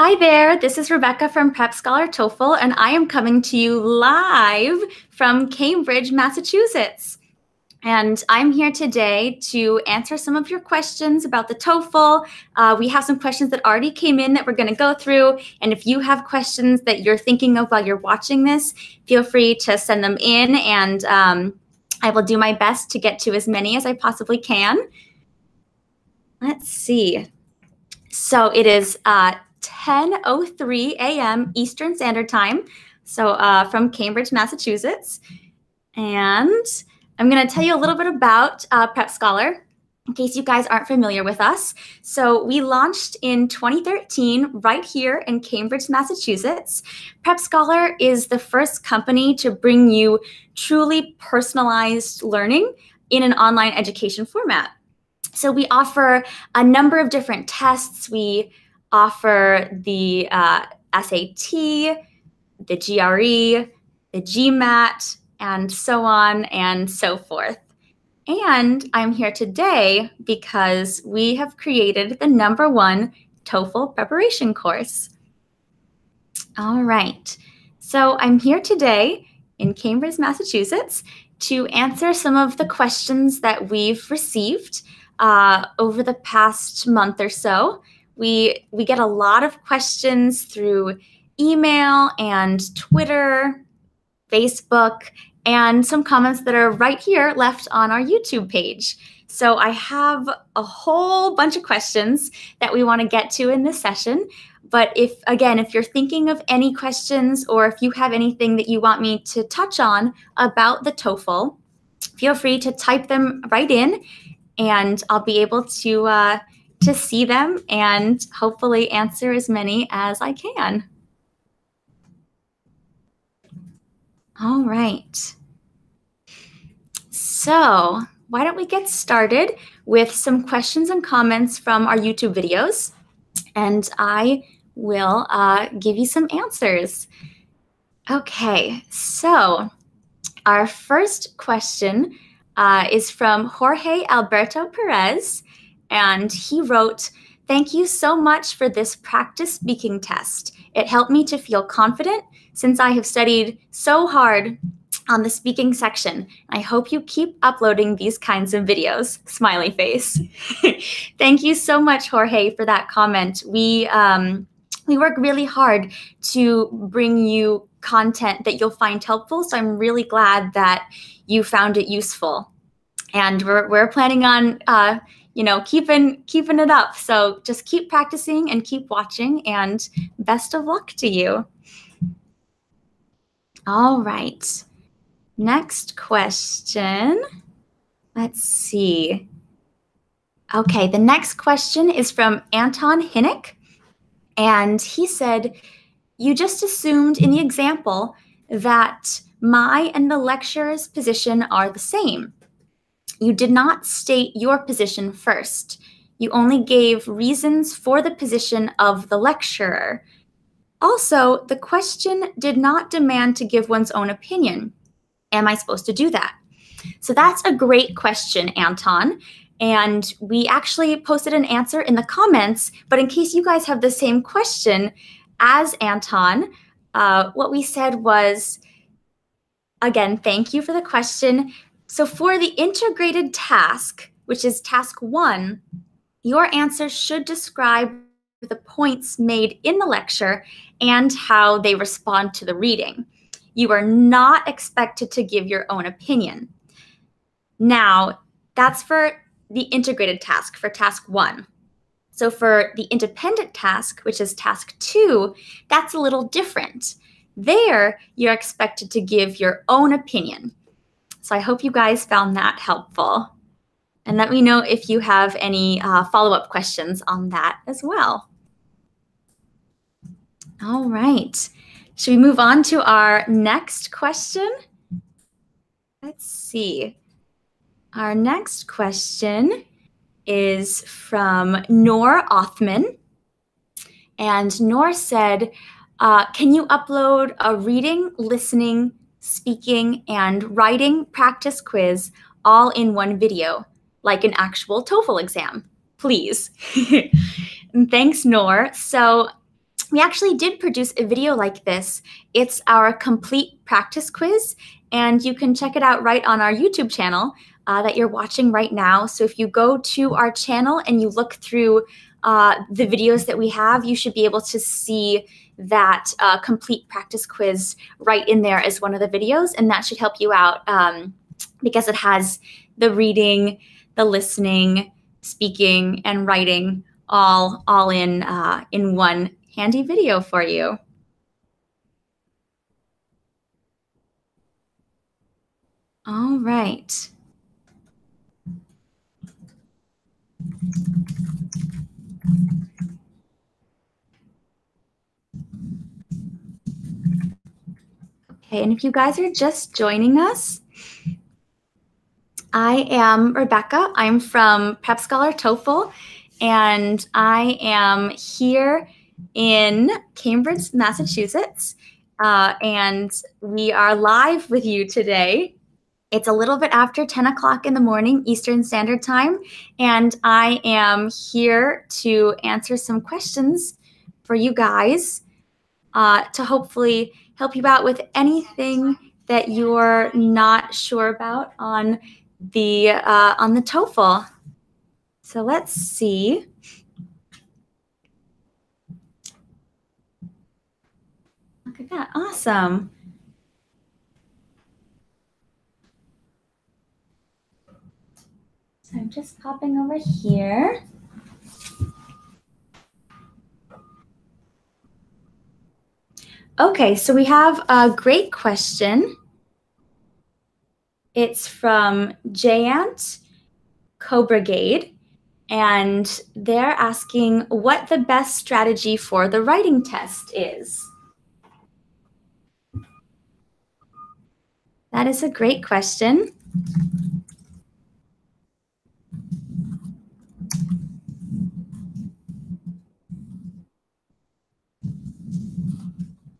Hi there, this is Rebecca from PrepScholar TOEFL, and I am coming to you live from Cambridge, Massachusetts. And I'm here today to answer some of your questions about the TOEFL. We have some questions that already came in that we're going to go through. And if you have questions that you're thinking of while you're watching this, feel free to send them in, and I will do my best to get to as many as I possibly can. Let's see. So it is 10:03 a.m. Eastern Standard Time, so from Cambridge, Massachusetts. And I'm going to tell you a little bit about PrepScholar, in case you guys aren't familiar with us. So we launched in 2013 right here in Cambridge, Massachusetts. PrepScholar is the first company to bring you truly personalized learning in an online education format. So we offer a number of different tests. We offer the SAT, the GRE, the GMAT, and so on and so forth. And I'm here today because we have created the #1 TOEFL preparation course. All right, so I'm here today in Cambridge, Massachusetts to answer some of the questions that we've received over the past month or so. We get a lot of questions through email and Twitter, Facebook, and some comments that are right here left on our YouTube page. So I have a whole bunch of questions that we want to get to in this session. But if you're thinking of any questions, or if you have anything that you want me to touch on about the TOEFL, feel free to type them right in, and I'll be able to see them and hopefully answer as many as I can. All right. So why don't we get started with some questions and comments from our YouTube videos, and I will give you some answers. Okay, so our first question is from Jorge Alberto Perez, and he wrote, "Thank you so much for this practice speaking test. It helped me to feel confident since I have studied so hard on the speaking section. I hope you keep uploading these kinds of videos." Smiley face. Thank you so much, Jorge, for that comment. We work really hard to bring you content that you'll find helpful, so I'm really glad that you found it useful. And we're planning on keeping it up. So just keep practicing and keep watching, and best of luck to you. All right. Next question. Let's see. Okay, the next question is from Anton Henyk, and he said, "You just assumed in the example that my and the lecturer's position are the same. You did not state your position first. You only gave reasons for the position of the lecturer. Also, the question did not demand to give one's own opinion. Am I supposed to do that?" So that's a great question, Anton. And we actually posted an answer in the comments, but in case you guys have the same question as Anton, what we said was, again, thank you for the question. So for the integrated task, which is task 1, your answer should describe the points made in the lecture and how they respond to the reading. You are not expected to give your own opinion. Now, that's for the integrated task, for task 1. So for the independent task, which is task 2, that's a little different. There, you're expected to give your own opinion. So I hope you guys found that helpful. And let me know if you have any follow-up questions on that as well. All right. Should we move on to our next question? Let's see. Our next question is from Noir Othman. And Noir said, "Can you upload a reading, listening, speaking, and writing practice quiz all in one video, like an actual TOEFL exam, please?" And thanks, Noor. So we actually did produce a video like this. It's our complete practice quiz, and you can check it out right on our YouTube channel that you're watching right now. So if you go to our channel and you look through the videos that we have, you should be able to see that complete practice quiz right in there as one of the videos, and that should help you out because it has the reading, the listening, speaking, and writing all in one handy video for you. All right. Okay, and if you guys are just joining us, I am Rebecca. I'm from PrepScholar TOEFL, and I am here in Cambridge, Massachusetts, and we are live with you today. It's a little bit after 10 o'clock in the morning, Eastern Standard Time, and I am here to answer some questions for you guys to hopefully help you out with anything that you're not sure about on the TOEFL. So let's see. Look at that, awesome. So I'm just popping over here. Okay, so we have a great question. It's from Jayant Co-Brigade, and they're asking what the best strategy for the writing test is. That is a great question.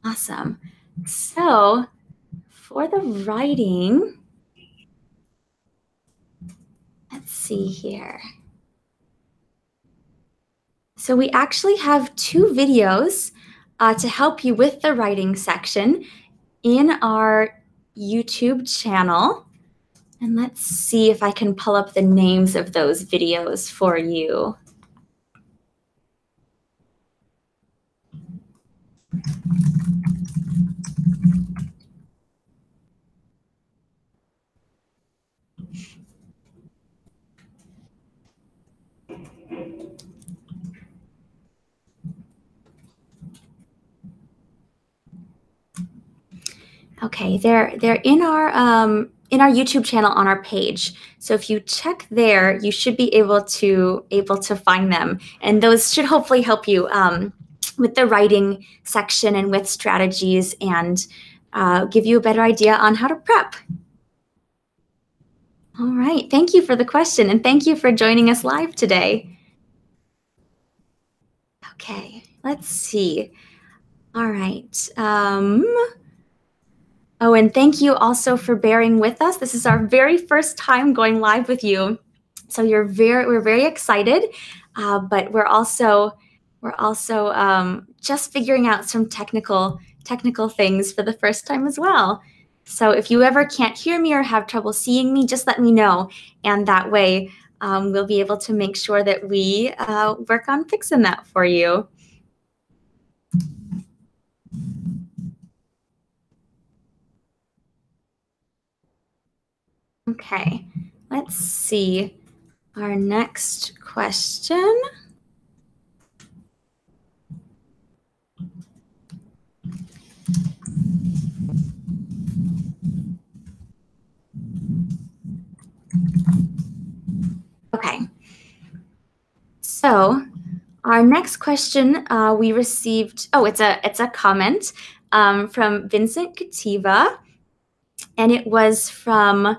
Awesome. So for the writing, let's see here. So we actually have two videos to help you with the writing section in our YouTube channel. And let's see if I can pull up the names of those videos for you. Okay, they're in our YouTube channel on our page. So if you check there, you should be able to find them, and those should hopefully help you with the writing section and with strategies, and give you a better idea on how to prep. All right, thank you for the question, and thank you for joining us live today. Okay, let's see. All right. Oh, and thank you also for bearing with us. This is our very first time going live with you, so we're very excited, but we're also just figuring out some technical things for the first time as well. So if you ever can't hear me or have trouble seeing me, just let me know, and that way we'll be able to make sure that we work on fixing that for you. Okay, let's see our next question. Okay, so our next question we received, it's a comment from Vincent Kativa, and it was from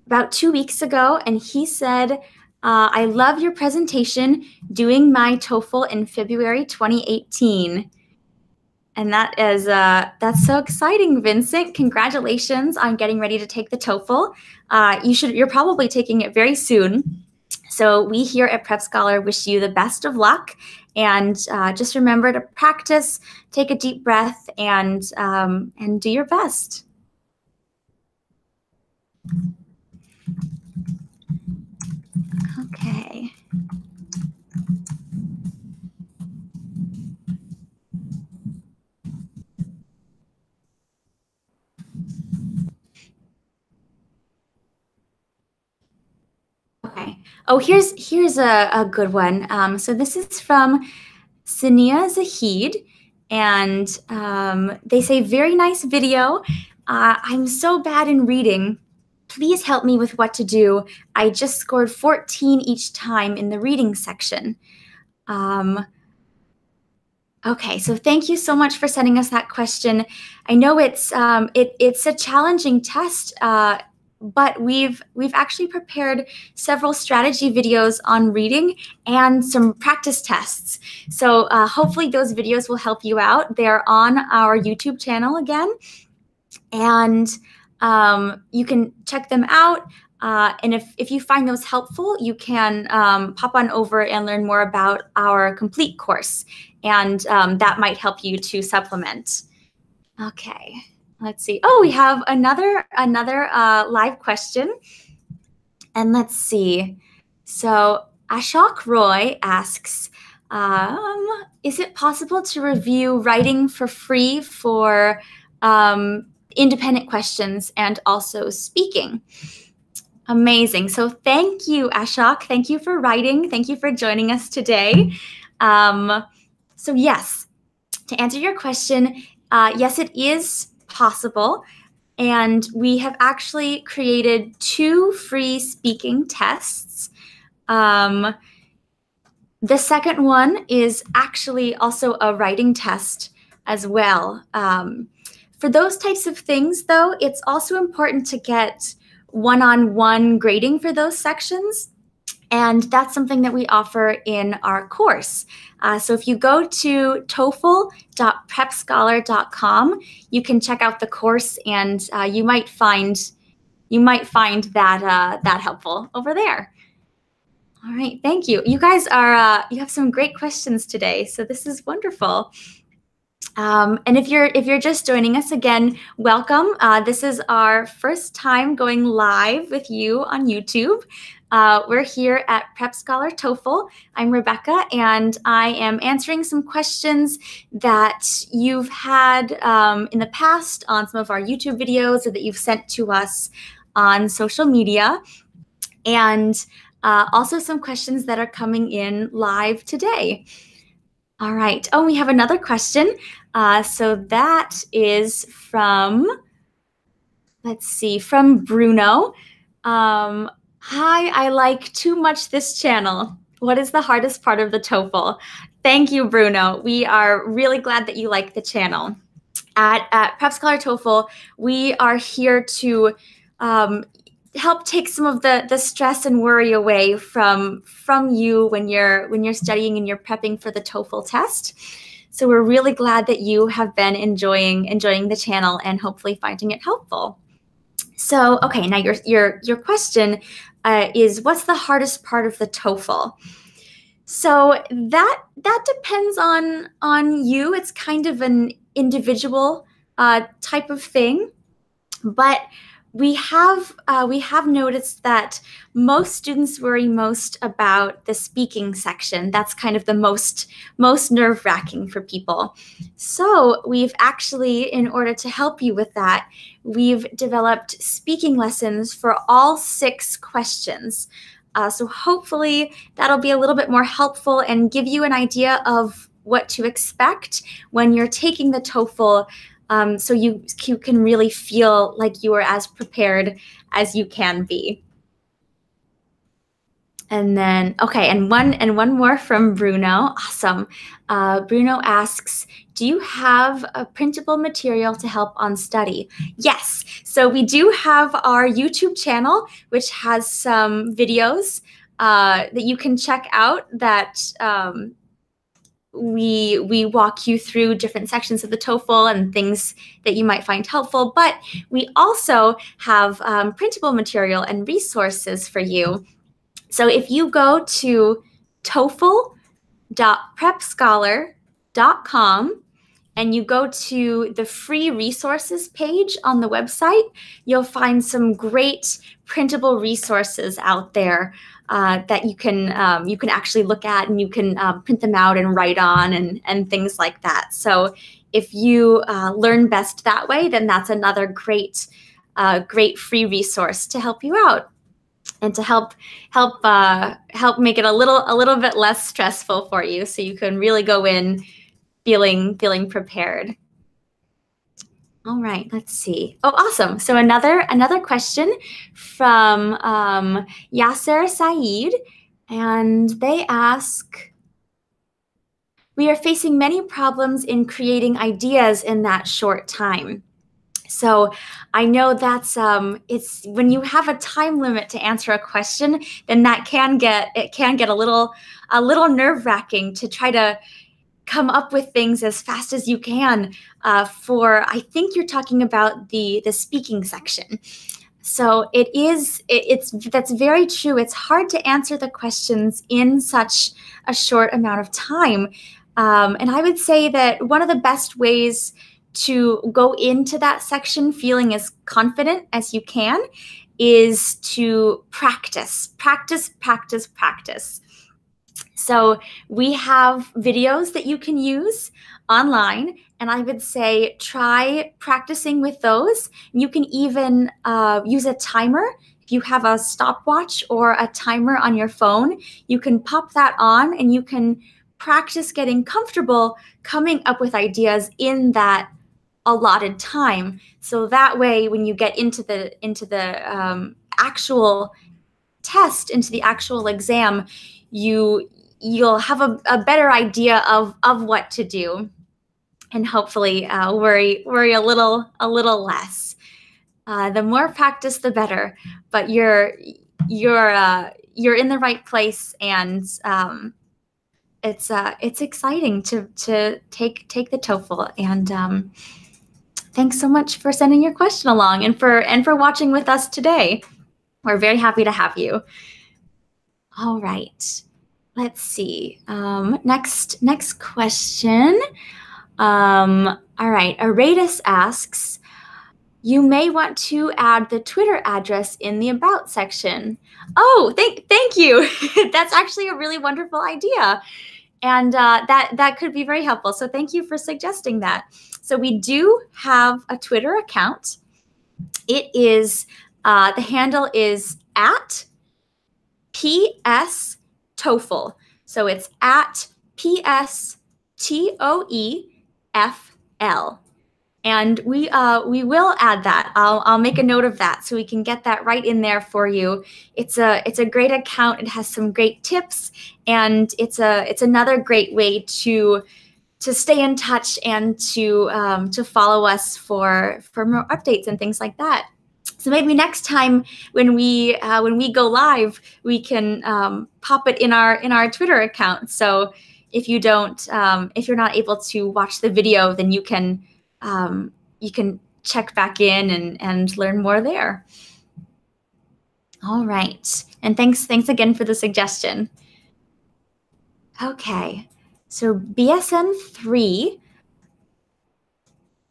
about 2 weeks ago, and he said, I love your presentation, doing my TOEFL in February 2018. And that is that's so exciting, Vincent. Congratulations on getting ready to take the TOEFL. You're probably taking it very soon. So we here at PrepScholar wish you the best of luck, and just remember to practice, take a deep breath, and do your best. Okay. Okay. Oh, here's a good one. So this is from Sania Zahid, and they say, very nice video. I'm so bad in reading. Please help me with what to do. I just scored 14 each time in the reading section. Okay, so thank you so much for sending us that question. I know it's a challenging test, but we've actually prepared several strategy videos on reading and some practice tests. So hopefully those videos will help you out. They're on our YouTube channel again, and you can check them out. And if you find those helpful, you can pop on over and learn more about our complete course, and that might help you to supplement. Okay, let's see. Oh, we have another live question, and let's see. So Ashok Roy asks, is it possible to review writing for free for independent questions and also speaking? Amazing. So thank you, Ashok. Thank you for writing. Thank you for joining us today. So yes, to answer your question, yes, it is possible. And we have actually created 2 free speaking tests. The second one is actually also a writing test as well. For those types of things, though, it's also important to get one-on-one grading for those sections. And that's something that we offer in our course. So if you go to TOEFL.PrepScholar.com, you can check out the course, and you might find that helpful over there. All right, thank you. You guys are you have some great questions today, so this is wonderful. And if you're just joining us again, welcome. This is our first time going live with you on YouTube. We're here at PrepScholar TOEFL. I'm Rebecca, and I am answering some questions that you've had in the past on some of our YouTube videos, or that you've sent to us on social media, and also some questions that are coming in live today. All right. Oh, we have another question. So that is from, let's see, from Bruno. Hi, I like too much this channel. What is the hardest part of the TOEFL? Thank you, Bruno. We are really glad that you like the channel. At PrepScholar TOEFL, we are here to help take some of the stress and worry away from you when you're studying and you're prepping for the TOEFL test. So we're really glad that you have been enjoying the channel and hopefully finding it helpful. So okay, now your question is, what's the hardest part of the TOEFL? So that depends on you. It's kind of an individual type of thing, but we have noticed that most students worry most about the speaking section. That's kind of the most nerve-wracking for people. So we've actually, in order to help you with that, we've developed speaking lessons for all 6 questions. So hopefully that'll be a little bit more helpful and give you an idea of what to expect when you're taking the TOEFL, so you can really feel like you are as prepared as you can be. And then, okay, and one more from Bruno. Awesome. Bruno asks, do you have a printable material to help on study? Yes. So we do have our YouTube channel, which has some videos that you can check out that we walk you through different sections of the TOEFL and things that you might find helpful. But we also have printable material and resources for you. So if you go to TOEFL.PrepScholar.com and you go to the free resources page on the website, you'll find some great printable resources out there that you can actually look at, and you can print them out and write on and things like that. So if you learn best that way, then that's another great free resource to help you out and to help make it a little bit less stressful for you, so you can really go in feeling prepared. All right, let's see. Oh, awesome. So another question from Yasser Saeed, and they ask, we are facing many problems in creating ideas in that short time. So I know that's it's when you have a time limit to answer a question, then that can get a little nerve-wracking to try to come up with things as fast as you can for, I think you're talking about the speaking section. So that's very true. It's hard to answer the questions in such a short amount of time. And I would say that one of the best ways to go into that section feeling as confident as you can is to practice. So we have videos that you can use online, and I would say try practicing with those. You can even use a timer. If you have a stopwatch or a timer on your phone, you can pop that on and you can practice getting comfortable coming up with ideas in that allotted time. So that way, when you get into the actual test, into the actual exam, you'll have a better idea of what to do, and hopefully worry a little less. The more practice, the better. But you're in the right place, and it's exciting to take the TOEFL. And thanks so much for sending your question along, and for watching with us today. We're very happy to have you. All right. Let's see. Next question. All right. Aradis asks, you may want to add the Twitter address in the About section. Oh, thank you. That's actually a really wonderful idea. And that could be very helpful. So thank you for suggesting that. So we do have a Twitter account. It is, the handle is at PS TOEFL. So it's at PSTOEFL. And we will add that. I'll make a note of that so we can get that right in there for you. It's a great account. It has some great tips, and it's another great way to stay in touch and to follow us for more updates and things like that. So maybe next time when we go live, we can pop it in our Twitter account. So if you're not able to watch the video, then you can check back in and learn more there. All right, and thanks again for the suggestion. Okay, so BSM 3.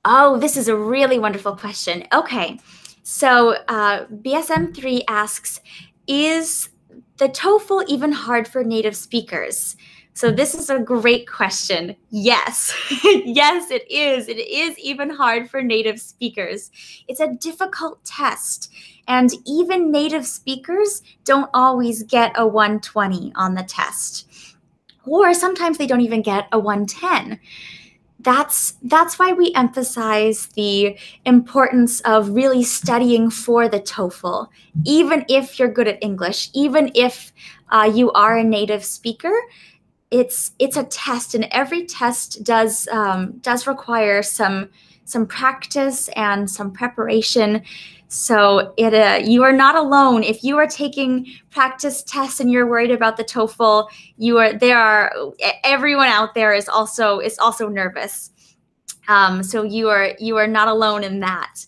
Oh, this is a really wonderful question. Okay. So BSM 3 asks, is the TOEFL even hard for native speakers? So this is a great question. Yes, yes, it is. It is even hard for native speakers. It's a difficult test, and even native speakers don't always get a 120 on the test, or sometimes they don't even get a 110. That's why we emphasize the importance of really studying for the TOEFL, even if you're good at English, even if you are a native speaker. It's a test, and every test does require some practice and some preparation. So you are not alone. If you are taking practice tests and you're worried about the TOEFL, everyone out there is also nervous. So you are not alone in that.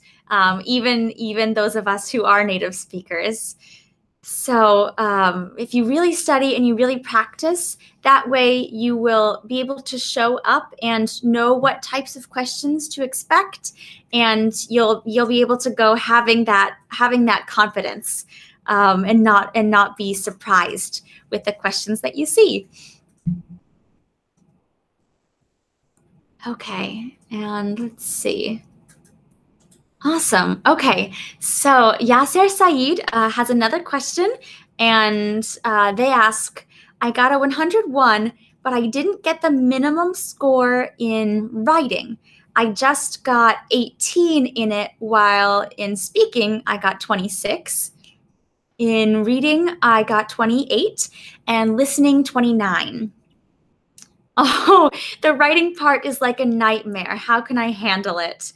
Even those of us who are native speakers. So if you really study and you really practice, that way you will be able to show up and know what types of questions to expect, and you'll be able to go having that confidence, and not be surprised with the questions that you see. Okay, and let's see. Awesome. Okay, so Yasser Saeed has another question, and they ask, I got a 101, but I didn't get the minimum score in writing. I just got 18 in it, while in speaking, I got 26. In reading, I got 28, and listening, 29. Oh, the writing part is like a nightmare. How can I handle it?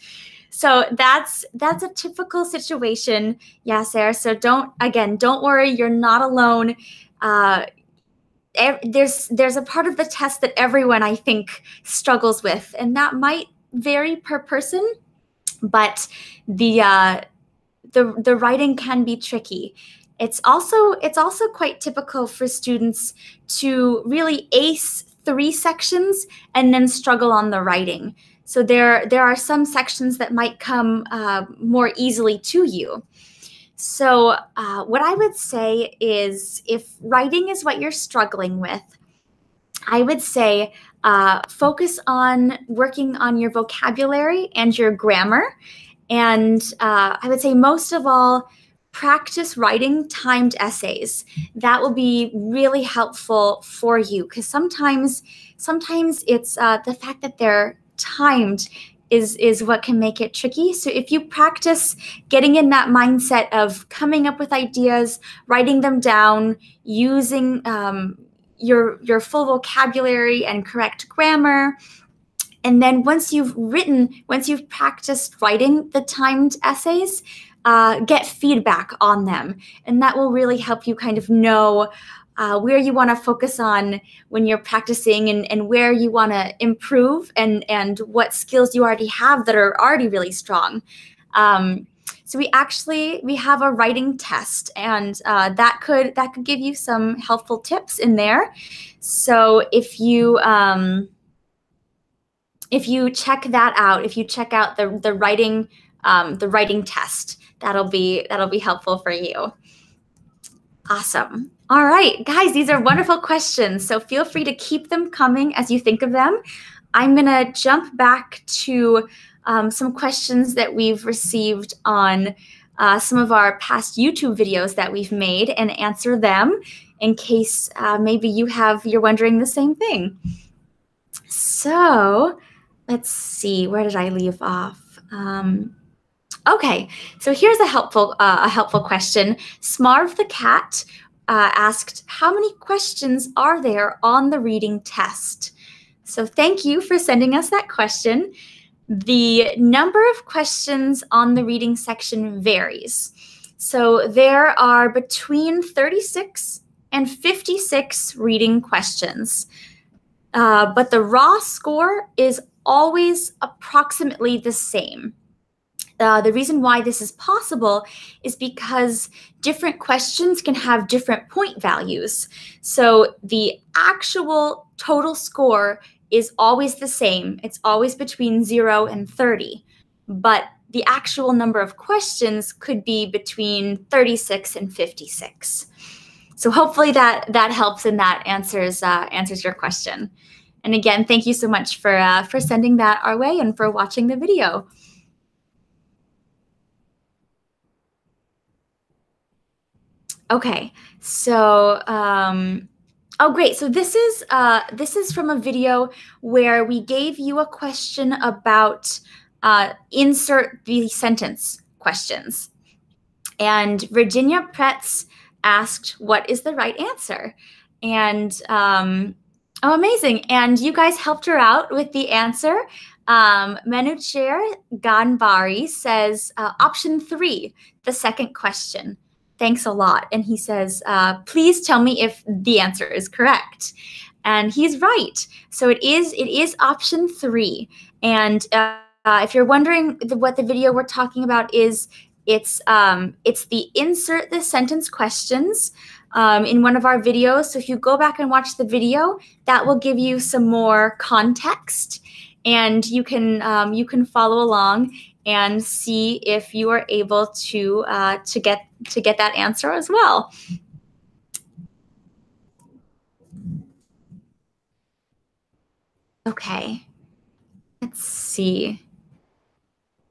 So that's a typical situation, Yasser. So don't worry. You're not alone. There's a part of the test that everyone, I think, struggles with, and that might vary per person. But the writing can be tricky. It's also quite typical for students to really ace 3 sections and then struggle on the writing. So there are some sections that might come more easily to you. So what I would say is, if writing is what you're struggling with, I would say focus on working on your vocabulary and your grammar. And I would say most of all, practice writing timed essays. That will be really helpful for you, because sometimes it's the fact that they're timed is what can make it tricky. So if you practice getting in that mindset of coming up with ideas, writing them down, using your full vocabulary and correct grammar, and then once you've practiced writing the timed essays, get feedback on them. And that will really help you kind of know where you want to focus on when you're practicing, and where you want to improve, and what skills you already have that are already really strong. So we have a writing test, and that could give you some helpful tips in there. So if you check that out, if you check out the writing test, that'll be helpful for you. Awesome. All right, guys, these are wonderful questions. So feel free to keep them coming as you think of them. I'm gonna jump back to some questions that we've received on some of our past YouTube videos that we've made, and answer them in case maybe you're wondering the same thing. So let's see, where did I leave off? Okay, so here's a helpful question. Smarv the cat asked, how many questions are there on the reading test? So thank you for sending us that question. The number of questions on the reading section varies. So there are between 36 and 56 reading questions. But the raw score is always approximately the same. The reason why this is possible is because different questions can have different point values. So the actual total score is always the same. It's always between 0 and 30. But the actual number of questions could be between 36 and 56. So hopefully that helps, and that answers your question. And again, thank you so much for sending that our way and for watching the video. Okay, so oh great! So this is from a video where we gave you a question about insert the sentence questions, and Virginia Pretz asked, "What is the right answer?" And oh, amazing! And you guys helped her out with the answer. Menucher Ganbari says option 3, the second question. Thanks a lot. And he says, please tell me if the answer is correct. And he's right. So it is option 3. And if you're wondering what the video we're talking about is It's the insert this sentence questions in one of our videos. So if you go back and watch the video, that will give you some more context, and you can follow along and see if you are able to get that answer as well. Okay, let's see.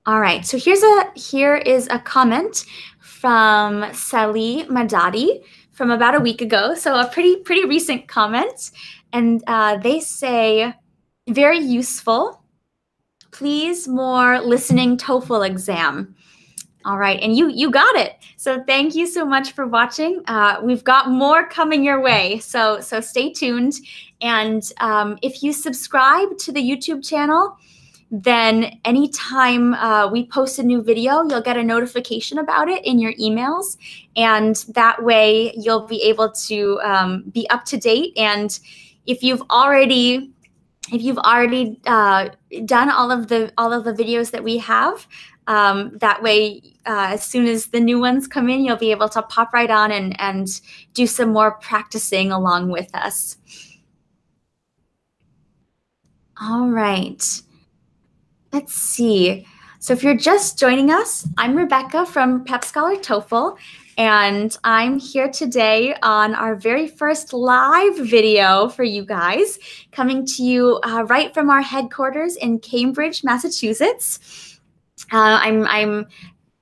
All right, so here is a comment from Sally Madadi from about a week ago, so a pretty recent comment, and they say, very useful. Please more listening TOEFL exam. All right, and you got it. So thank you so much for watching. We've got more coming your way, so stay tuned. And if you subscribe to the YouTube channel, then anytime we post a new video, you'll get a notification about it in your emails. And that way you'll be able to be up to date. And if you've already done all of the videos that we have, that way, as soon as the new ones come in, you'll be able to pop right on and do some more practicing along with us. All right. Let's see. So if you're just joining us, I'm Rebecca from PrepScholar TOEFL, and I'm here today on our very first live video for you guys, coming to you right from our headquarters in Cambridge, Massachusetts. I'm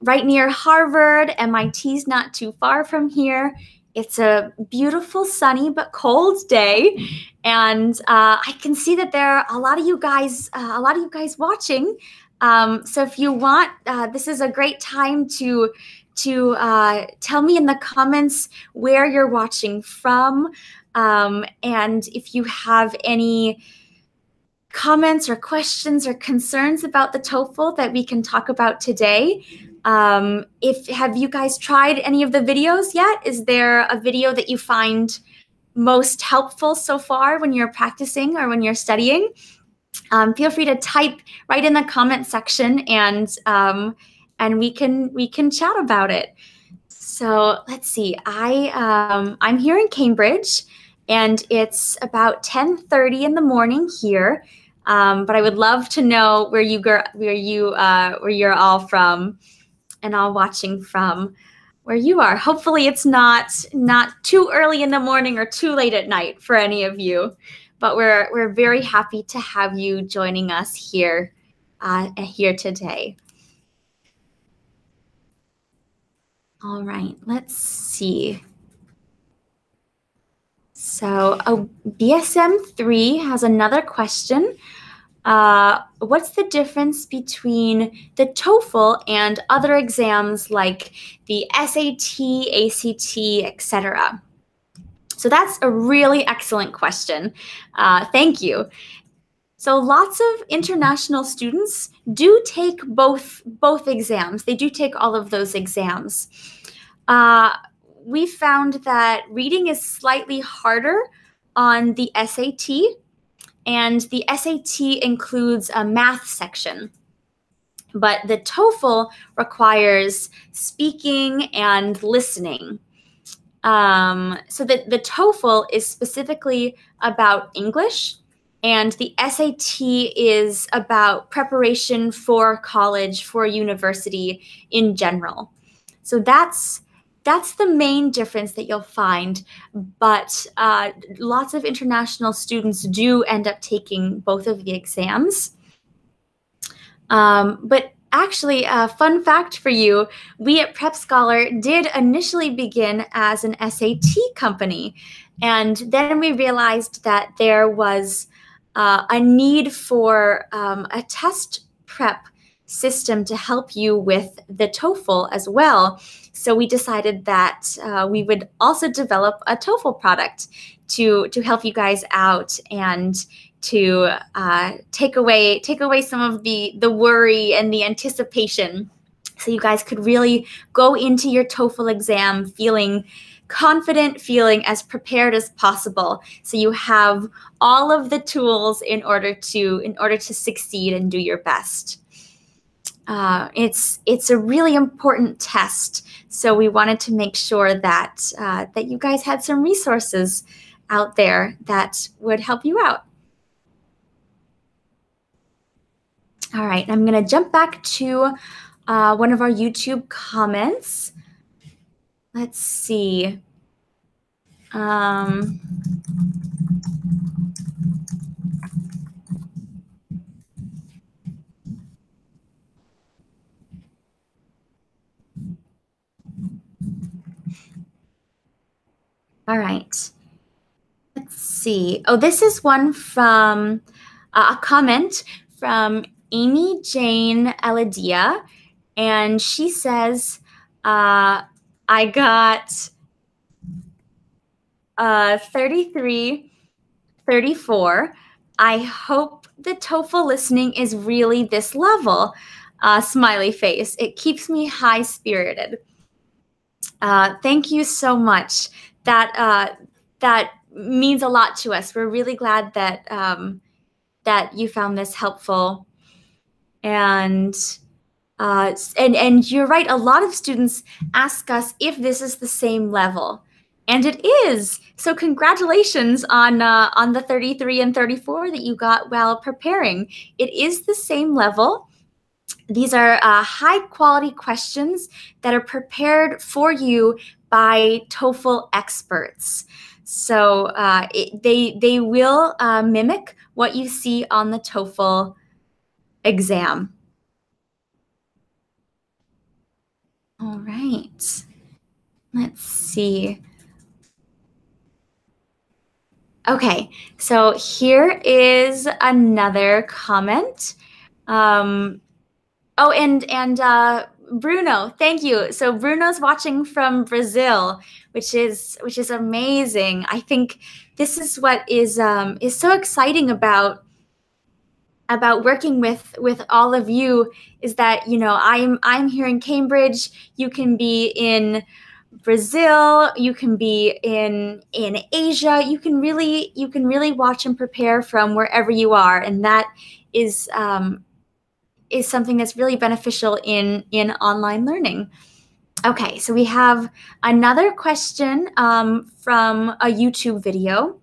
right near Harvard. MIT's not too far from here. It's a beautiful, sunny but cold day, and I can see that there are a lot of you guys watching. So if you want, this is a great time to tell me in the comments where you're watching from, and if you have any comments or questions or concerns about the TOEFL that we can talk about today. Have you guys tried any of the videos yet? Is there a video that you find most helpful so far when you're practicing or when you're studying? Feel free to type right in the comment section, and we can chat about it. So let's see. I'm here in Cambridge, and it's about 10:30 in the morning here. But I would love to know where you're all from, and all watching from where you are. Hopefully it's not too early in the morning or too late at night for any of you, but we're very happy to have you joining us here today. All right, let's see. So BSM3 has another question. What's the difference between the TOEFL and other exams like the SAT, ACT, etc.? So that's a really excellent question. Thank you. So lots of international students do take both exams. They do take all of those exams. We found that reading is slightly harder on the SAT, and the SAT includes a math section. But the TOEFL requires speaking and listening. So the TOEFL is specifically about English, and the SAT is about preparation for college, for university in general. So that's the main difference that you'll find, but lots of international students do end up taking both of the exams. But actually, a fun fact for you, we at PrepScholar did initially begin as an SAT company, and then we realized that there was a need for a test prep system to help you with the TOEFL as well. So we decided that we would also develop a TOEFL product to help you guys out and to take away some of the worry and the anticipation, so you guys could really go into your TOEFL exam feeling confident, feeling as prepared as possible, so you have all of the tools in order to succeed and do your best. It's a really important test, so we wanted to make sure that that you guys had some resources out there that would help you out. All right, I'm going to jump back to one of our YouTube comments. Let's see. All right. Let's see. Oh, this is one from a comment from Amy Jane Eladia, and she says, I got 33, 34. I hope the TOEFL listening is really this level. Smiley face. It keeps me high-spirited. Thank you so much. That means a lot to us. We're really glad that that you found this helpful. And you're right. A lot of students ask us if this is the same level, and it is. So congratulations on the 33 and 34 that you got while preparing. It is the same level. These are high quality questions that are prepared for you by TOEFL experts. So they will mimic what you see on the TOEFL exam. All right. Let's see. Okay, so here is another comment. Oh, and Bruno, thank you. So Bruno's watching from Brazil, which is amazing. I think this is what is so exciting about working with all of you, is that, you know, I'm here in Cambridge. You can be in Brazil, you can be in Asia. You can really watch and prepare from wherever you are, and that is something that's really beneficial in online learning. Okay, so we have another question from a YouTube video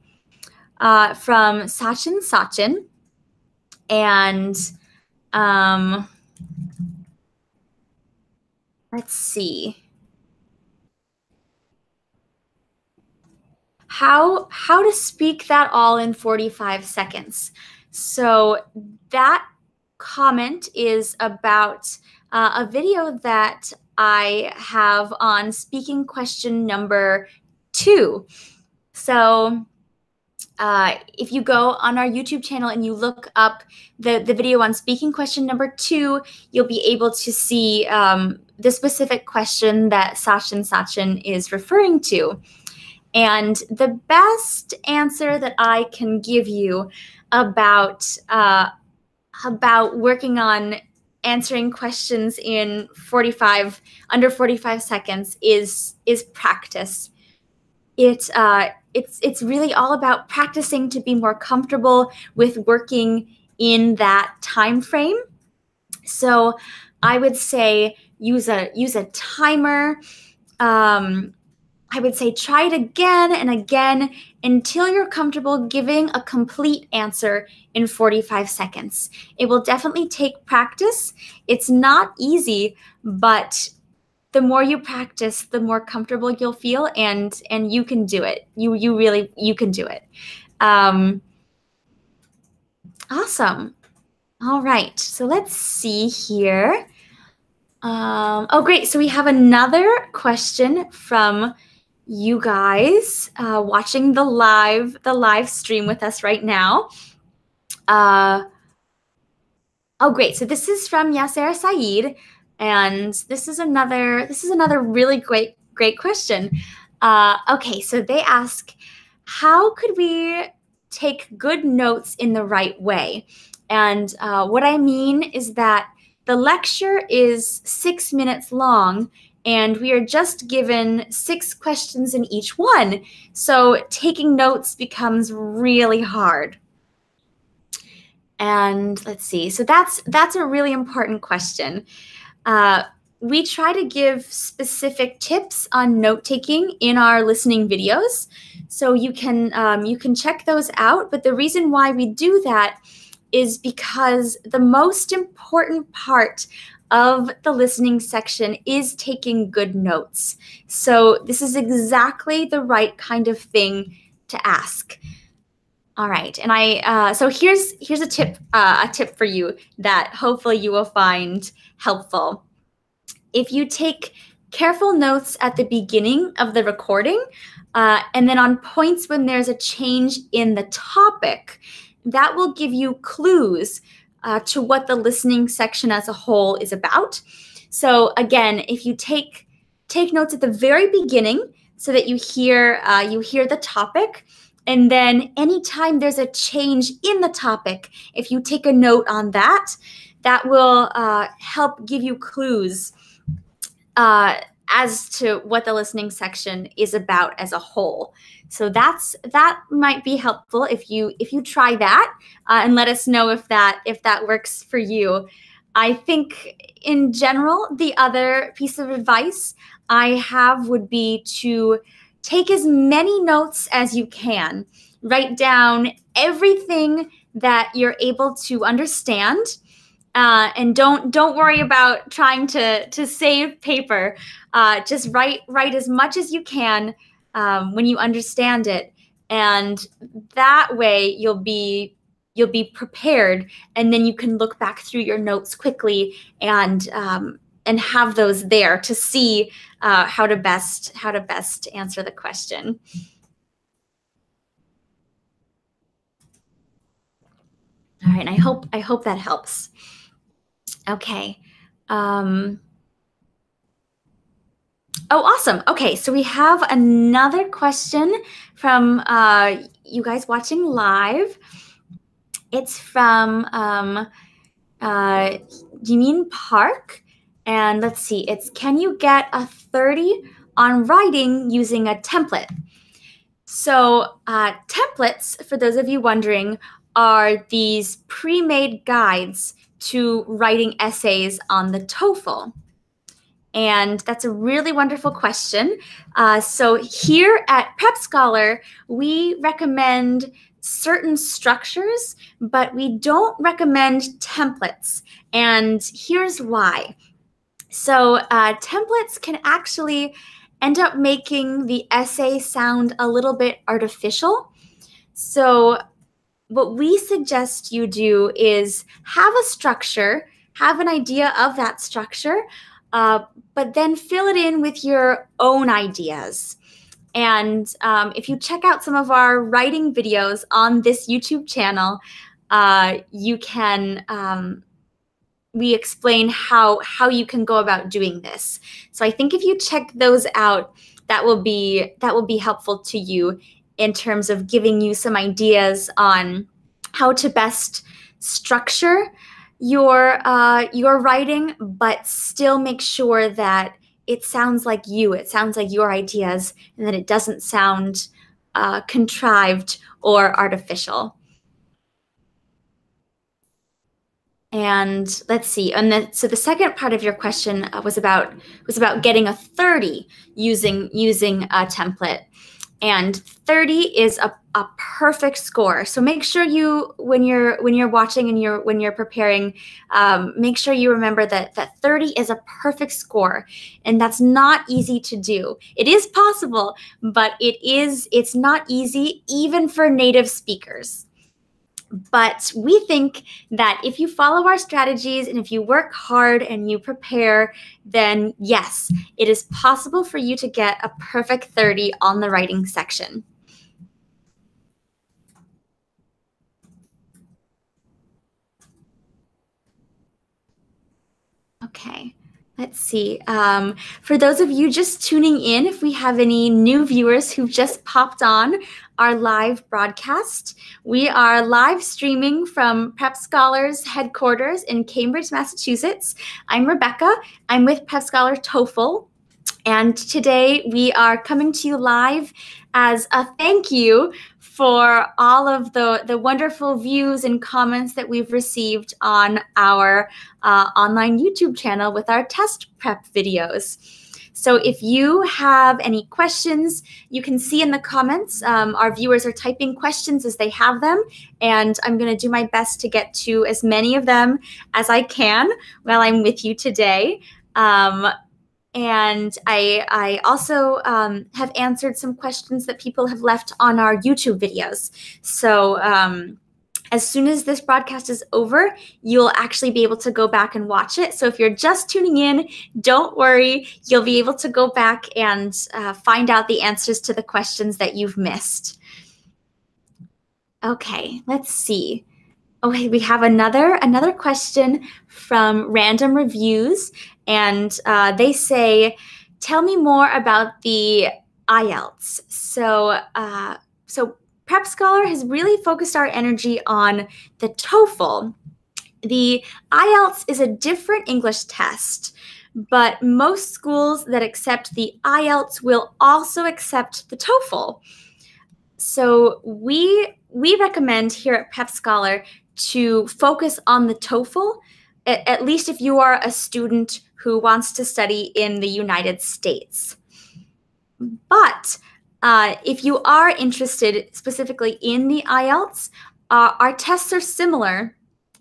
from Sachin, and let's see. How to speak that all in 45 seconds. So that comment is about a video that I have on speaking question number 2. So if you go on our YouTube channel and you look up the video on speaking question number 2, you'll be able to see the specific question that Sachin is referring to. And the best answer that I can give you about working on answering questions in under 45 seconds is practice. It's really all about practicing to be more comfortable with working in that time frame. So I would say use a timer. I would say try it again and again until you're comfortable giving a complete answer in 45 seconds. It will definitely take practice. It's not easy, but the more you practice, the more comfortable you'll feel, and you can do it. You can do it. Awesome. All right, so let's see here. Oh, great. So we have another question from you guys watching the live stream with us right now. Oh, great. So this is from Yasser Saeed, and this is another really great question. Okay, so they ask, how could we take good notes in the right way? And what I mean is that the lecture is 6 minutes long, and we are just given 6 questions in each one. So taking notes becomes really hard. And let's see. So that's a really important question. We try to give specific tips on note-taking in our listening videos. So you can check those out. But the reason why we do that is because the most important part of the listening section is taking good notes. So this is exactly the right kind of thing to ask. All right, and so here's a tip for you that hopefully you will find helpful. If you take careful notes at the beginning of the recording, and then on points when there's a change in the topic, that will give you clues to what the listening section as a whole is about. So again, if you take notes at the very beginning so that you hear the topic, and then anytime there's a change in the topic, if you take a note on that, that will help give you clues as to what the listening section is about as a whole. So that might be helpful if you try that and let us know if that works for you. I think in general, the other piece of advice I have would be to take as many notes as you can. Write down everything that you're able to understand. And don't worry about trying to save paper. Just write as much as you can when you understand it, and that way you'll be prepared, and then you can look back through your notes quickly and have those there to see how to best answer the question. All right, I hope that helps. Okay. Oh, awesome. Okay, so we have another question from you guys watching live. It's from Jimin Park. And let's see, it's, can you get a 30 on writing using a template? So templates, for those of you wondering, are these pre-made guides to writing essays on the TOEFL. And that's a really wonderful question. So here at PrepScholar, we recommend certain structures, but we don't recommend templates. And here's why. So templates can actually end up making the essay sound a little bit artificial. So what we suggest you do is have a structure, have an idea of that structure, but then fill it in with your own ideas. And if you check out some of our writing videos on this YouTube channel, you can, we explain how you can go about doing this. So I think if you check those out, that will be helpful to you in terms of giving you some ideas on how to best structure your writing, but still make sure that it sounds like you, it sounds like your ideas, and that it doesn't sound contrived or artificial. And let's see, and so the second part of your question was about getting a 30 using a template. And 30 is a perfect score. So make sure you, when you're watching and when you're preparing, make sure you remember that 30 is a perfect score, and that's not easy to do. It is possible, but it's not easy even for native speakers. But we think that if you follow our strategies and if you work hard and you prepare, then yes, it is possible for you to get a perfect 30 on the writing section. Okay, let's see. For those of you just tuning in, if we have any new viewers who've just popped on our live broadcast, we are live streaming from PrepScholar's headquarters in Cambridge, Massachusetts. I'm Rebecca. I'm with PrepScholar TOEFL. And today we are coming to you live as a thank you for all of the wonderful views and comments that we've received on our online YouTube channel with our test prep videos. So if you have any questions, you can see in the comments, our viewers are typing questions as they have them, and I'm going to do my best to get to as many of them as I can while I'm with you today. And I also have answered some questions that people have left on our YouTube videos. So as soon as this broadcast is over, you'll actually be able to go back and watch it. So if you're just tuning in, don't worry. You'll be able to go back and find out the answers to the questions that you've missed. Okay, let's see. Okay, we have another question from Random Reviews, and they say, tell me more about the IELTS. So PrepScholar has really focused our energy on the TOEFL. The IELTS is a different English test, but most schools that accept the IELTS will also accept the TOEFL. So we recommend here at PrepScholar to focus on the TOEFL, at least if you are a student who wants to study in the United States. But if you are interested specifically in the IELTS, our tests are similar.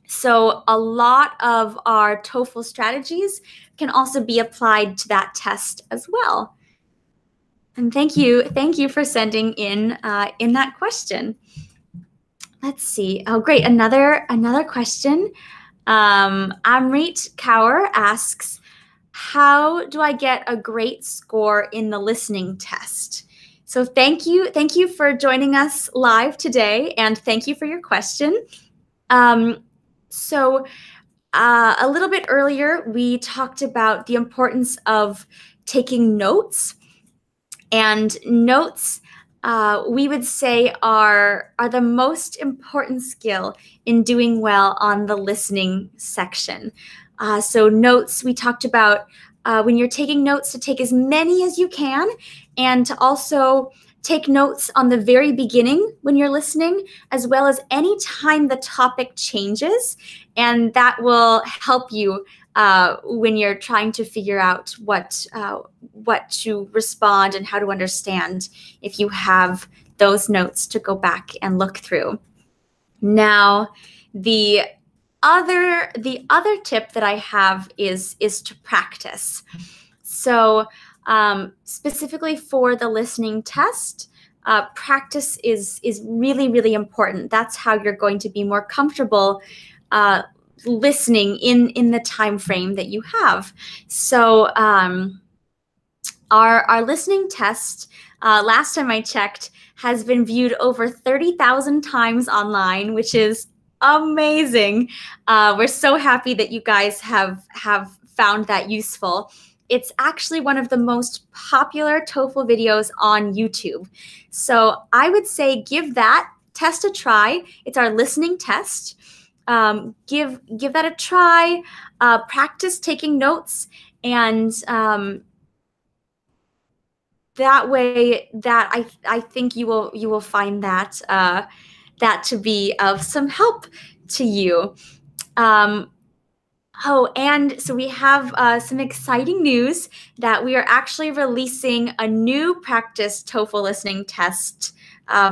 So a lot of our TOEFL strategies can also be applied to that test as well. And thank you for sending in that question. Let's see. Oh, great! Another question. Amrit Kaur asks, how do I get a great score in the listening test? So thank you for joining us live today, and thank you for your question. So a little bit earlier, we talked about the importance of taking notes, and notes we would say are the most important skill in doing well on the listening section. So notes, we talked about when you're taking notes, to take as many as you can, and to also take notes on the very beginning when you're listening, as well as any time the topic changes, and that will help you when you're trying to figure out what to respond and how to understand, if you have those notes to go back and look through. Now, the other tip that I have is to practice. So specifically for the listening test, practice is really, really important. That's how you're going to be more comfortable listening in the time frame that you have. So our listening test, last time I checked, has been viewed over 30,000 times online, which is amazing. We're so happy that you guys have found that useful. It's actually one of the most popular TOEFL videos on YouTube. So I would say give that test a try. It's our listening test. Give that a try. Practice taking notes, and that way, that I think you will find that that to be of some help to you. Oh, and so we have some exciting news that we are actually releasing a new practice TOEFL listening test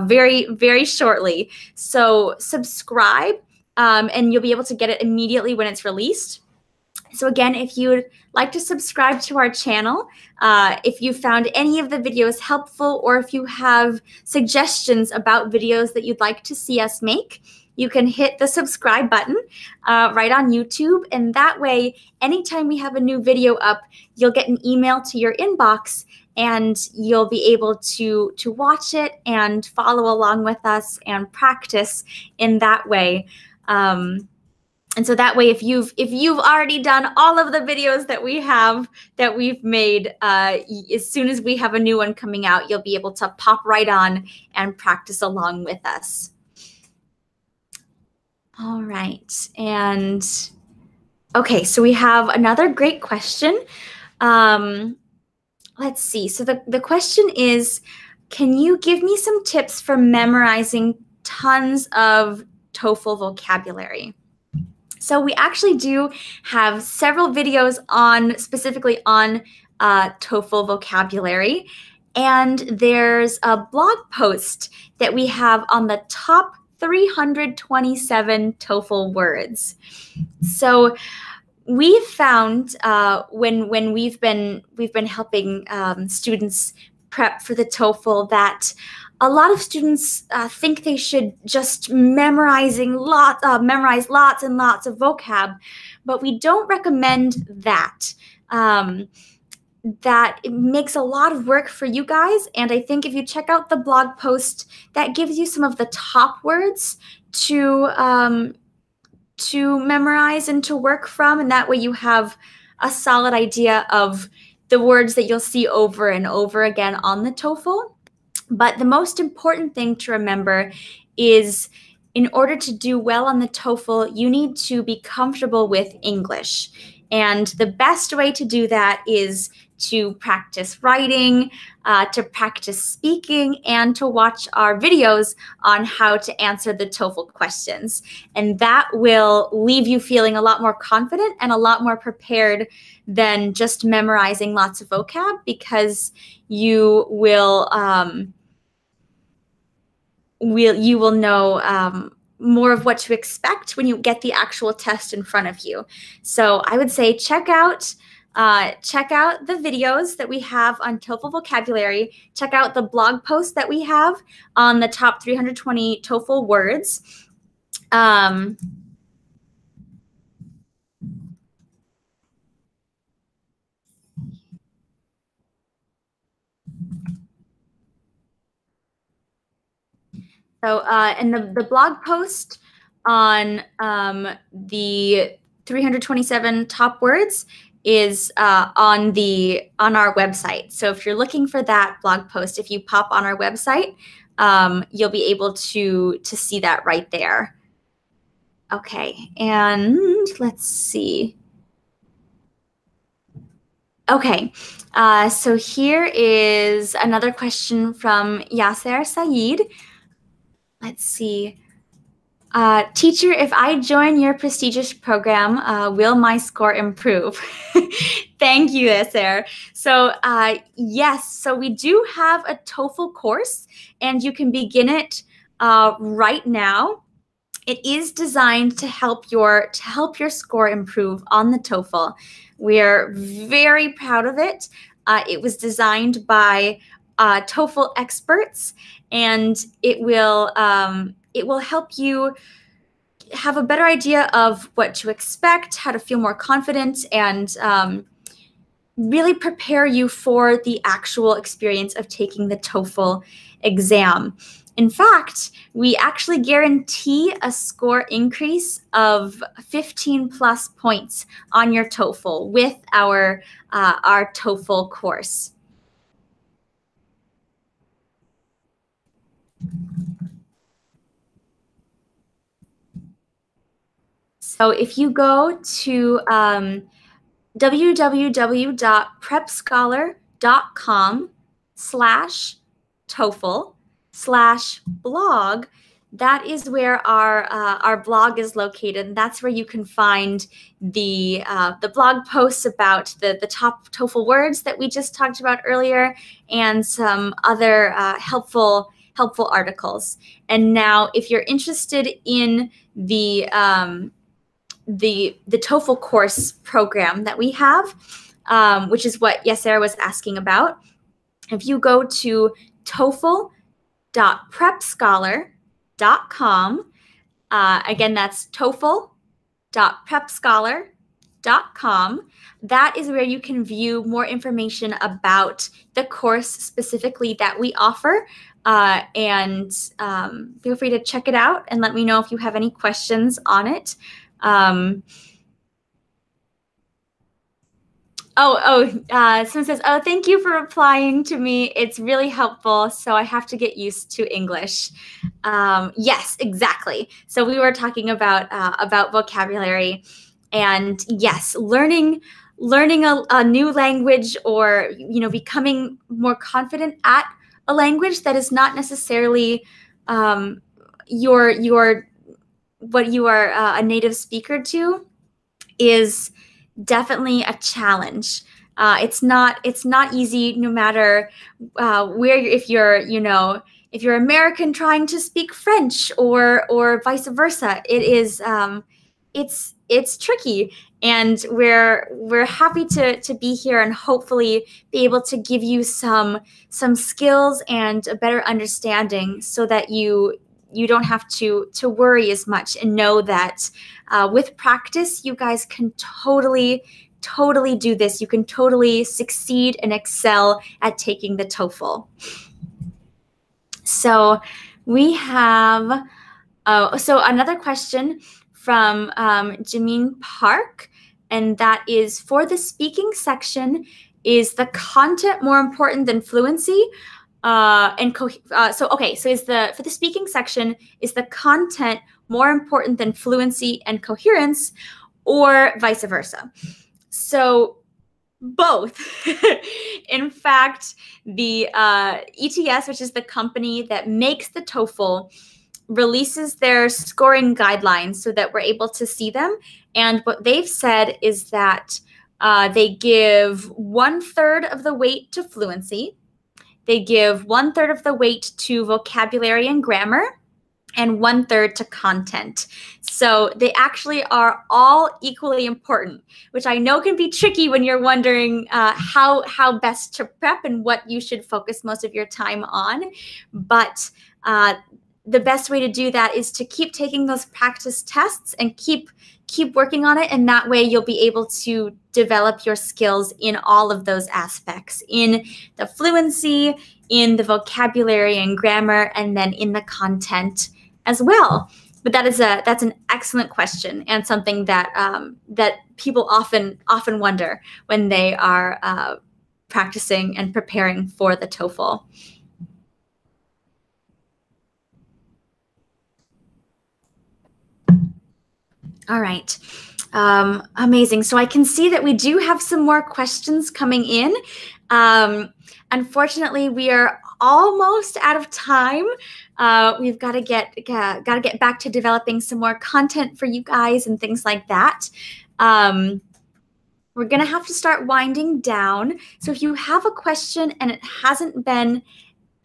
very, very shortly. So subscribe, and you'll be able to get it immediately when it's released. So again, if you would like to subscribe to our channel, if you found any of the videos helpful, or if you have suggestions about videos that you'd like to see us make, you can hit the subscribe button right on YouTube. And that way, anytime we have a new video up, you'll get an email to your inbox, and you'll be able to watch it and follow along with us and practice in that way. And so that way, if you've already done all of the videos that we've made, as soon as we have a new one coming out, you'll be able to pop right on and practice along with us. All right, and okay, so we have another great question. Let's see. So the question is, can you give me some tips for memorizing tons of TOEFL vocabulary? So we actually do have several videos specifically on TOEFL vocabulary. And there's a blog post that we have on the top 327 TOEFL words. So we've found when we've been helping students prep for the TOEFL that a lot of students think they should just memorize lots and lots of vocab, but we don't recommend that. That it makes a lot of work for you guys, and I think if you check out the blog post, that gives you some of the top words to memorize and to work from, and that way you have a solid idea of the words that you'll see over and over again on the TOEFL. But the most important thing to remember is in order to do well on the TOEFL, you need to be comfortable with English. And the best way to do that is to practice writing, to practice speaking, and to watch our videos on how to answer the TOEFL questions. And that will leave you feeling a lot more confident and a lot more prepared than just memorizing lots of vocab, because you will know more of what to expect when you get the actual test in front of you. So I would say check out the videos that we have on TOEFL vocabulary. Check out the blog post that we have on the top 320 TOEFL words. So, and the blog post on the 327 top words is on our website. So if you're looking for that blog post, if you pop on our website, you'll be able to see that right there. Okay, and let's see. Okay, so here is another question from Yasser Saeed. Let's see. Teacher, if I join your prestigious program, will my score improve? Thank you, Yasser. So yes, so we do have a TOEFL course, and you can begin it right now. It is designed to help your score improve on the TOEFL. We're very proud of it. It was designed by TOEFL experts, and it will help you have a better idea of what to expect, how to feel more confident, and really prepare you for the actual experience of taking the TOEFL exam. In fact, we actually guarantee a score increase of 15 plus points on your TOEFL with our TOEFL course. So if you go to www.prepscholar.com/TOEFL/blog, that is where our blog is located. And that's where you can find the blog posts about the top TOEFL words that we just talked about earlier, and some other helpful articles. And now, if you're interested in the TOEFL course program that we have, which is what Yasser was asking about, if you go to TOEFL.PrepScholar.com, again, that's TOEFL.PrepScholar.com, that is where you can view more information about the course specifically that we offer. And feel free to check it out and let me know if you have any questions on it. Someone says, oh, thank you for replying to me. It's really helpful. So I have to get used to English. Yes, exactly. So we were talking about vocabulary, and yes, learning a new language, or becoming more confident at a language that is not necessarily your what you are a native speaker to is definitely a challenge. It's not easy, no matter where if you're American trying to speak French or vice versa. It is it's tricky, and we're happy to be here and hopefully be able to give you some skills and a better understanding so that you don't have to worry as much, and know that with practice, you guys can totally do this. You can totally succeed and excel at taking the TOEFL. So we have, so another question from Jameen Park, and that is, for the speaking section, is the content more important than fluency? So for the speaking section, is the content more important than fluency and coherence, or vice versa? So both. In fact, the ETS, which is the company that makes the TOEFL, releases their scoring guidelines so that we're able to see them. And what they've said is that they give 1/3 of the weight to fluency. They give 1/3 of the weight to vocabulary and grammar, and 1/3 to content. So they actually are all equally important, which I know can be tricky when you're wondering how best to prep and what you should focus most of your time on. But the best way to do that is to keep taking those practice tests and keep working on it, and that way you'll be able to develop your skills in all of those aspects, in the fluency, in the vocabulary and grammar, and then in the content as well. But that's an excellent question, and something that that people often wonder when they are practicing and preparing for the TOEFL. All right. Amazing. So I can see that we do have some more questions coming in. Unfortunately, we are almost out of time. We've got to get back to developing some more content for you guys and things like that. We're going to have to start winding down. So if you have a question and it hasn't been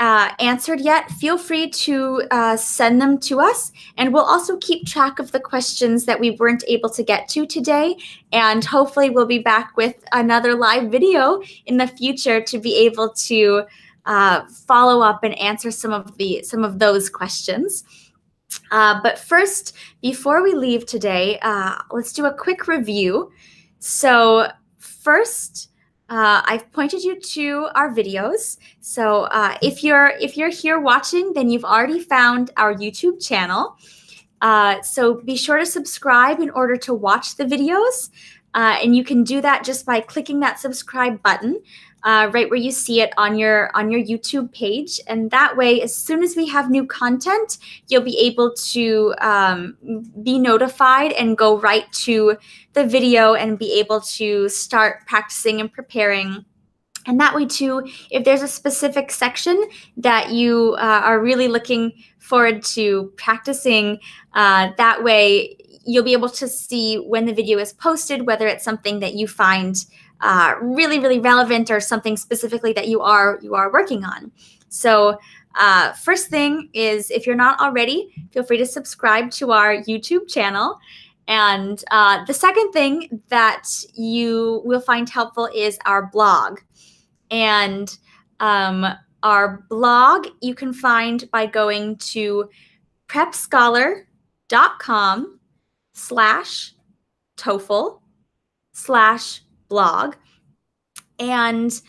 answered yet, feel free to send them to us, and we'll also keep track of the questions that we weren't able to get to today, and hopefully we'll be back with another live video in the future to be able to follow up and answer some of those questions. But first, before we leave today, let's do a quick review. So first, I've pointed you to our videos. So if you're here watching, then you've already found our YouTube channel. So be sure to subscribe in order to watch the videos. And you can do that just by clicking that subscribe button right where you see it on your YouTube page. And that way, as soon as we have new content, you'll be able to be notified and go right to the video and be able to start practicing and preparing. And that way too, if there's a specific section that you are really looking forward to practicing, that way you'll be able to see when the video is posted, whether it's something that you find really, really relevant or something specifically that you are working on. So first thing is, if you're not already, feel free to subscribe to our YouTube channel. And the second thing that you will find helpful is our blog. And our blog you can find by going to prepscholar.com/TOEFL/blog. And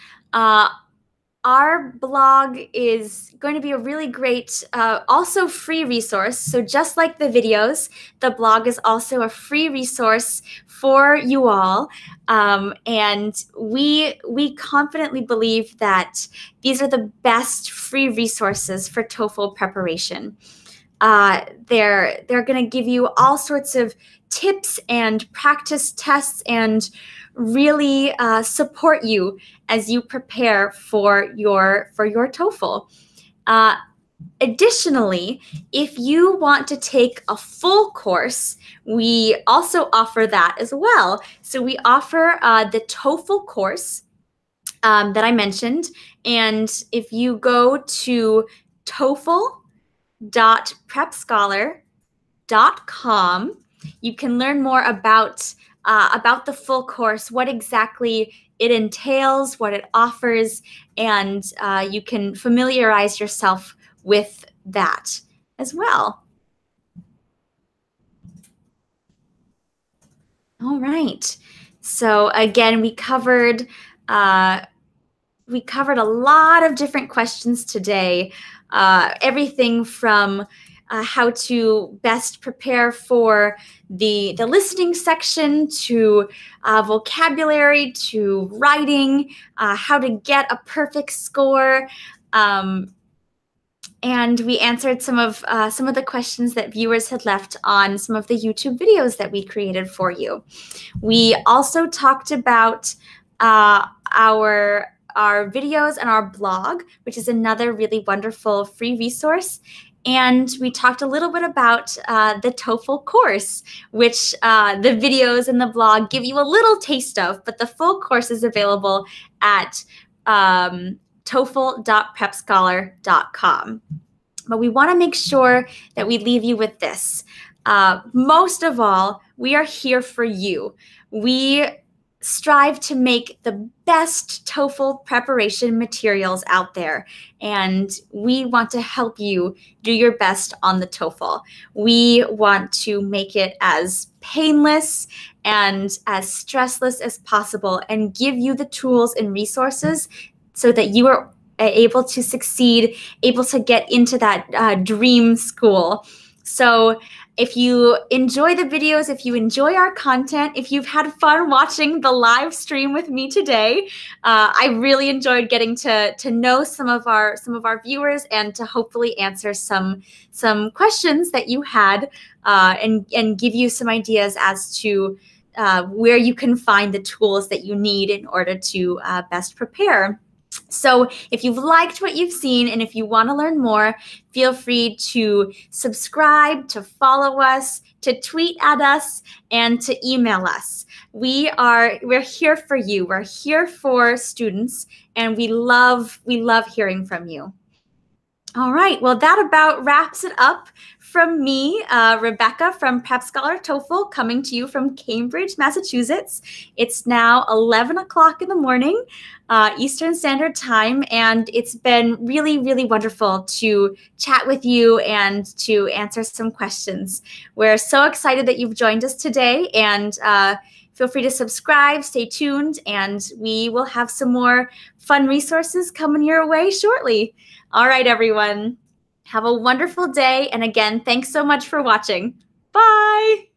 our blog is going to be a really great, also free resource. So just like the videos, the blog is also a free resource for you all. And we confidently believe that these are the best free resources for TOEFL preparation. They're going to give you all sorts of tips and practice tests and really support you as you prepare for your TOEFL. Additionally, if you want to take a full course, we also offer that as well. So we offer the TOEFL course that I mentioned. And if you go to TOEFL.PrepScholar.com, you can learn more about the full course, what exactly it entails, what it offers, and you can familiarize yourself with that as well. All right. So again, we covered a lot of different questions today. Everything from how to best prepare for the listening section, to vocabulary, to writing, how to get a perfect score. And we answered some of the questions that viewers had left on some of the YouTube videos that we created for you. We also talked about our videos and our blog, which is another really wonderful free resource. And we talked a little bit about the TOEFL course, which the videos and the blog give you a little taste of, but the full course is available at TOEFL.PrepScholar.com. But we want to make sure that we leave you with this. Most of all, we are here for you. We strive to make the best TOEFL preparation materials out there, and we want to help you do your best on the TOEFL. We want to make it as painless and as stressless as possible and give you the tools and resources so that you are able to succeed, able to get into that dream school. So if you enjoy the videos, if you enjoy our content, if you've had fun watching the live stream with me today, I really enjoyed getting to know some of our viewers and to hopefully answer some questions that you had and give you some ideas as to where you can find the tools that you need in order to best prepare. So if you've liked what you've seen and if you want to learn more, feel free to subscribe, to follow us, to tweet at us, and to email us. We're here for you. We're here for students, and we love hearing from you. All right, well, that about wraps it up from me, Rebecca from PrepScholar TOEFL, coming to you from Cambridge, Massachusetts. It's now 11 o'clock in the morning, Eastern Standard Time, and it's been really, really wonderful to chat with you and to answer some questions. We're so excited that you've joined us today, and feel free to subscribe, stay tuned, and we will have some more fun resources coming your way shortly. All right, everyone. Have a wonderful day. And again, thanks so much for watching. Bye.